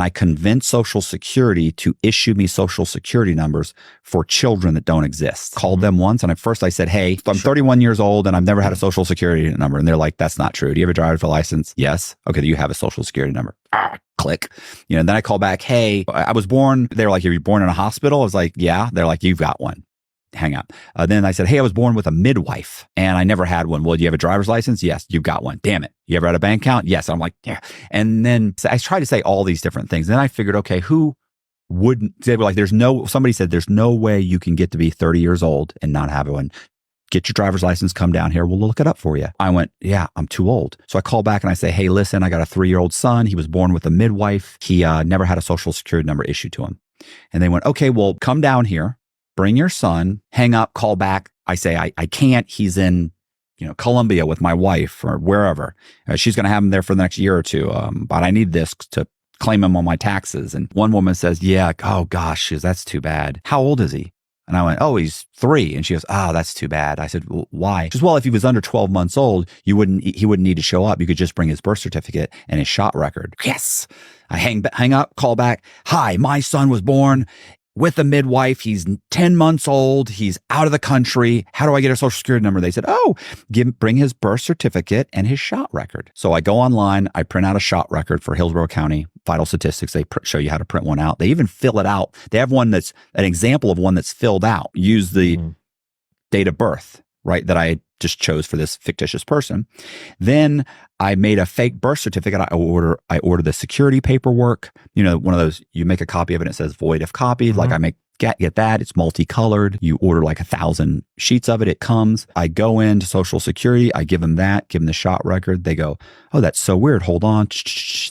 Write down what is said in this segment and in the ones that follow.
I convinced Social Security to issue me Social Security numbers for children that don't exist. Called them once, and at first I said, hey, I'm 31 years old and I've never had a Social Security number. And they're like, that's not true. Do you have a driver's license? Yes. Okay, do you have a Social Security number? Click. And then I call back, hey, I was born. They were like, are you born in a hospital? I was like, yeah. They're like, you've got one. Hang up. Then I said, hey, I was born with a midwife and I never had one. Well, do you have a driver's license? Yes, you've got one. Damn it. You ever had a bank account? Yes. I'm like, yeah. And then I tried to say all these different things. Then I figured, okay, who wouldn't? They were like, somebody said, there's no way you can get to be 30 years old and not have one. Get your driver's license, come down here. We'll look it up for you. I went, yeah, I'm too old. So I call back and I say, hey, listen, I got a 3-year-old son. He was born with a midwife. He never had a Social Security number issued to him. And they went, okay, well, come down here. Bring your son, hang up, call back. I say, I can't. He's in, Colombia with my wife or wherever. She's going to have him there for the next year or two. But I need this to claim him on my taxes. And one woman says, yeah, oh gosh, that's too bad. How old is he? And I went, oh, he's 3. And she goes, that's too bad. I said, well, why? She says, well, if he was under 12 months old, he wouldn't need to show up. You could just bring his birth certificate and his shot record. Yes. I hang up, call back. Hi, my son was born with a midwife. He's 10 months old. He's out of the country. How do I get a Social Security number? They said, bring his birth certificate and his shot record. So I go online. I print out a shot record for Hillsborough County Vital Statistics. They show you how to print one out. They even fill it out. They have one that's an example of one that's filled out. Use the date of birth, right, that I just chose for this fictitious person. Then I made a fake birth certificate. I order the security paperwork. One of those, you make a copy of it and it says void if copied. Like I get that. It's multicolored. You order like 1,000 sheets of it. It comes. I go into Social Security. I give them that, give them the shot record. They go, oh, that's so weird. Hold on.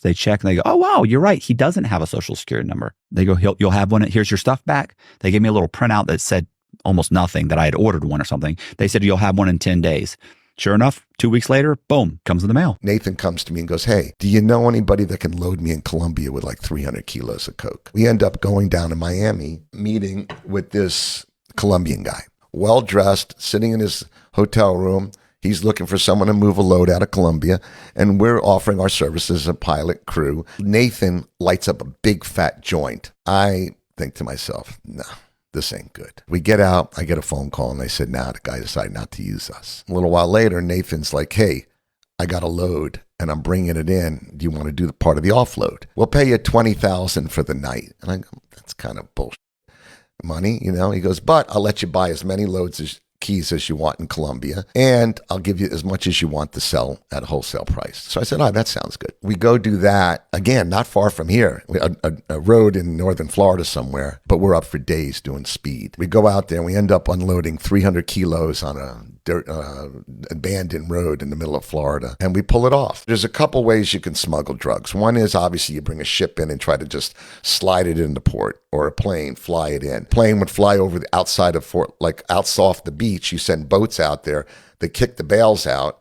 They check and they go, oh, wow, you're right. He doesn't have a Social Security number. They go, you'll have one. Here's your stuff back. They gave me a little printout that said almost nothing, that I had ordered one or something. They said, you'll have one in 10 days. Sure enough, 2 weeks later, boom, comes in the mail. Nathan comes to me and goes, hey, do you know anybody that can load me in Colombia with like 300 kilos of coke? We end up going down to Miami, meeting with this Colombian guy, well-dressed, sitting in his hotel room. He's looking for someone to move a load out of Colombia, and we're offering our services as a pilot crew. Nathan lights up a big fat joint. I think to myself, no. This ain't good. We get out, I get a phone call, and they said, the guy decided not to use us. A little while later, Nathan's like, hey, I got a load, and I'm bringing it in. Do you want to do the part of the offload? We'll pay you $20,000 for the night. And I go, that's kind of bullshit money, He goes, but I'll let you buy as many keys as you want in Colombia, and I'll give you as much as you want to sell at a wholesale price. So I said, that sounds good. We go do that, again, not far from here, a road in northern Florida somewhere, but we're up for days doing speed. We go out there and we end up unloading 300 kilos on a abandoned road in the middle of Florida, and we pull it off. There's a couple ways you can smuggle drugs. One is obviously you bring a ship in and try to just slide it into port, or a plane, fly it in. Plane would fly over the outside of Fort, like out off the beach. You send boats out there, they kick the bales out.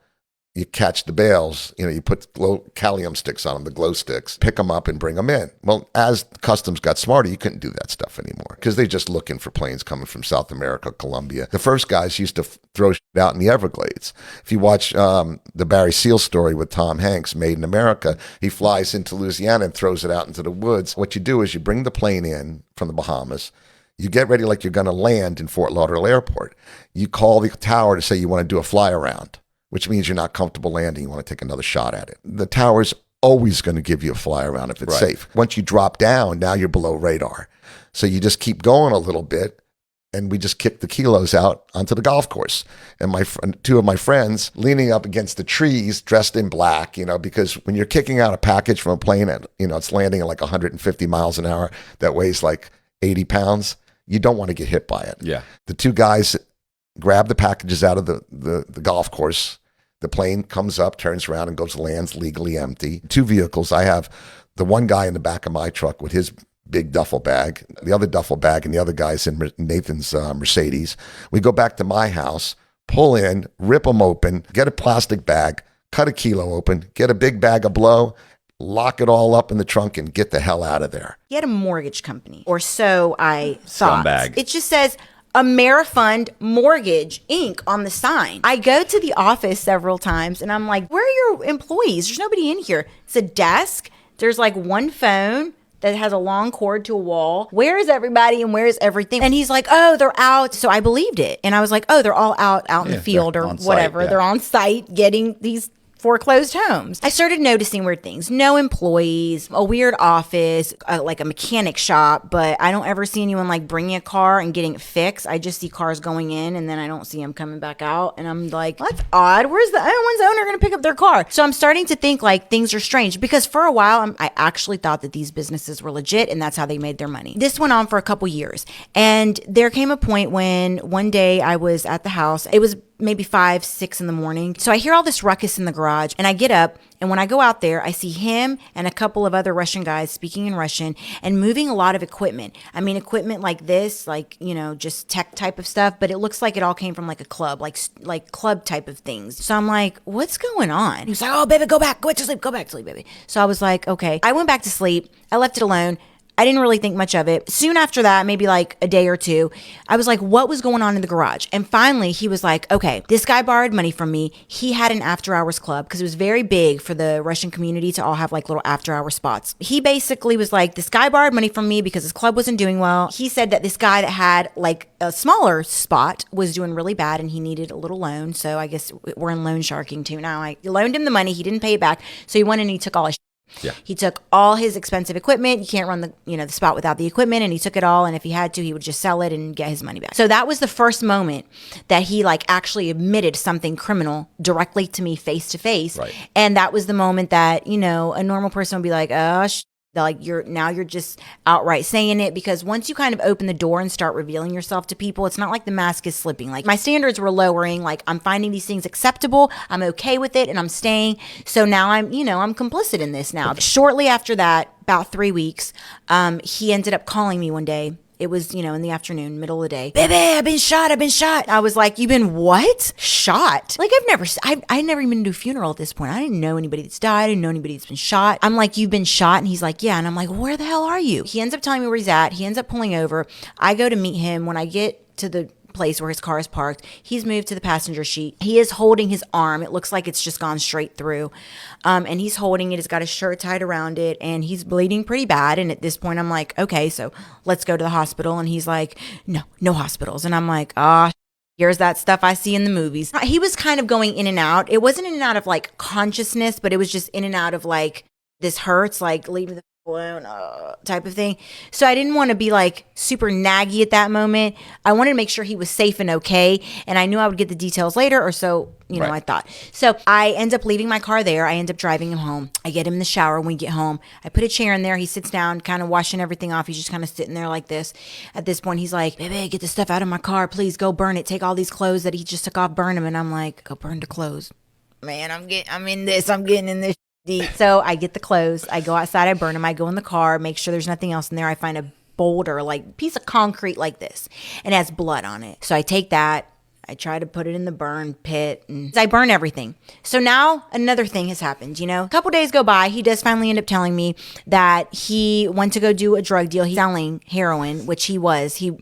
You catch the bales, you put Calium sticks on them, the glow sticks, pick them up and bring them in. Well, as customs got smarter, you couldn't do that stuff anymore because they're just looking for planes coming from South America, Colombia. The first guys used to throw shit out in the Everglades. If you watch the Barry Seal story with Tom Hanks, Made in America, he flies into Louisiana and throws it out into the woods. What you do is you bring the plane in from the Bahamas. You get ready like you're going to land in Fort Lauderdale Airport. You call the tower to say you want to do a fly around, which means you're not comfortable landing. You want to take another shot at it. The tower's always going to give you a fly around if it's safe. Once you drop down, now you're below radar. So you just keep going a little bit, and we just kick the kilos out onto the golf course. And two of my friends leaning up against the trees, dressed in black, because when you're kicking out a package from a plane and, it's landing at like 150 miles an hour that weighs like 80 pounds, you don't want to get hit by it. Yeah. The two guys grab the packages out of the golf course. The plane comes up, turns around, and lands legally empty. 2 vehicles. I have the one guy in the back of my truck with his big duffel bag, the other duffel bag, and the other guy's in Nathan's Mercedes. We go back to my house, pull in, rip them open, get a plastic bag, cut a kilo open, get a big bag of blow, lock it all up in the trunk, and get the hell out of there. He had a mortgage company, or so I thought. Scumbag. It just says Amerifund Mortgage Inc. on the sign. I go to the office several times and I'm like, where are your employees? There's nobody in here. It's a desk. There's like one phone. that has a long cord to a wall. Where is everybody and where is everything? And he's like, oh, they're out. So I believed it. And I was like, oh, they're all out in the field or whatever. Site, They're on site getting these foreclosed homes. I started noticing weird things. No employees, a weird office, like a mechanic shop, but I don't ever see anyone like bringing a car and getting it fixed. I just see cars going in and then I don't see them coming back out. And I'm like, well, that's odd. When's the owner going to pick up their car? So I'm starting to think like things are strange because for a while I actually thought that these businesses were legit and that's how they made their money. This went on for a couple years. And there came a point when one day I was at the house. It was maybe 5, 6 in the morning. So I hear all this ruckus in the garage and I get up, and when I go out there, I see him and a couple of other Russian guys speaking in Russian and moving a lot of equipment. I mean, equipment like this, like, you know, just tech type of stuff, but it looks like it all came from like a club, like club type of things. So I'm like, what's going on? He's like, oh, baby, go back to sleep, baby. So I was like, okay. I went back to sleep. I left it alone. I didn't really think much of it. Soon after that, maybe like a day or two, I was like, what was going on in the garage? And finally, he was like, okay, this guy borrowed money from me. He had an after hours club because it was very big for the Russian community to all have like little after hour spots. He basically was like, this guy borrowed money from me because his club wasn't doing well. He said that this guy that had like a smaller spot was doing really bad and he needed a little loan. So I guess we're in loan sharking too now. I loaned him the money. He didn't pay it back. So he went and he took all his Yeah. He took all his expensive equipment. You can't run the spot without the equipment, and he took it all. And if he had to, he would just sell it and get his money back. So that was the first moment that he like actually admitted something criminal directly to me face to face. Right. And that was the moment that, you know, a normal person would be like, oh, like you're just outright saying it, because once you kind of open the door and start revealing yourself to people, it's not like the mask is slipping. Like my standards were lowering. Like I'm finding these things acceptable. I'm okay with it and I'm staying. So now I'm complicit in this now. Shortly after that, about 3 weeks, he ended up calling me one day. It was, in the afternoon, middle of the day. Baby, I've been shot. I was like, you've been what? Shot? Like I never even been to a funeral at this point. I didn't know anybody that's died. I didn't know anybody that's been shot. I'm like, you've been shot? And he's like, yeah. And I'm like, where the hell are you? He ends up telling me where he's at. He ends up pulling over. I go to meet him. When I get to the place where his car is parked, he's moved to the passenger seat. He is holding his arm. It looks like it's just gone straight through. And he's holding it. He's got his shirt tied around it and he's bleeding pretty bad. And at this point I'm like, okay, so let's go to the hospital. And he's like, no hospitals. And I'm like, here's that stuff I see in the movies. He was kind of going in and out. It wasn't in and out of like consciousness, but it was just in and out of like, this hurts, like leave me the alone type of thing. So I didn't want to be like super naggy at that moment. I wanted to make sure he was safe and okay. And I knew I would get the details later, or so, Right. I thought. So I end up leaving my car there. I end up driving him home. I get him in the shower when we get home. I put a chair in there. He sits down, kind of washing everything off. He's just kind of sitting there like this. At this point, he's like, baby, get the stuff out of my car. Please go burn it. Take all these clothes that he just took off, burn them. And I'm like, go burn the clothes. Man, I'm getting in this. So I get the clothes, I go outside, I burn them, I go in the car, make sure there's nothing else in there. I find a boulder, like piece of concrete like this, and it has blood on it. So I take that, I try to put it in the burn pit, and I burn everything. So now another thing has happened, A couple days go by, he does finally end up telling me that he went to go do a drug deal. He's selling heroin, which he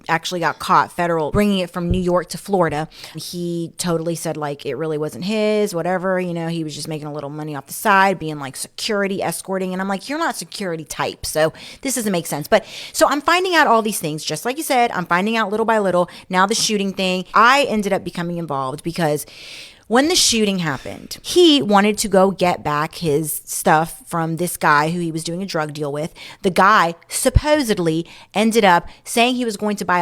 actually got caught federal, bringing it from New York to Florida. He totally said like it really wasn't his, whatever, he was just making a little money off the side, being like security, escorting. And I'm like, you're not security type, so this doesn't make sense. But so I'm finding out all these things, just like you said, I'm finding out little by little. Now the shooting thing, I ended up becoming involved because when the shooting happened, he wanted to go get back his stuff from this guy who he was doing a drug deal with. The guy supposedly ended up saying he was going to buy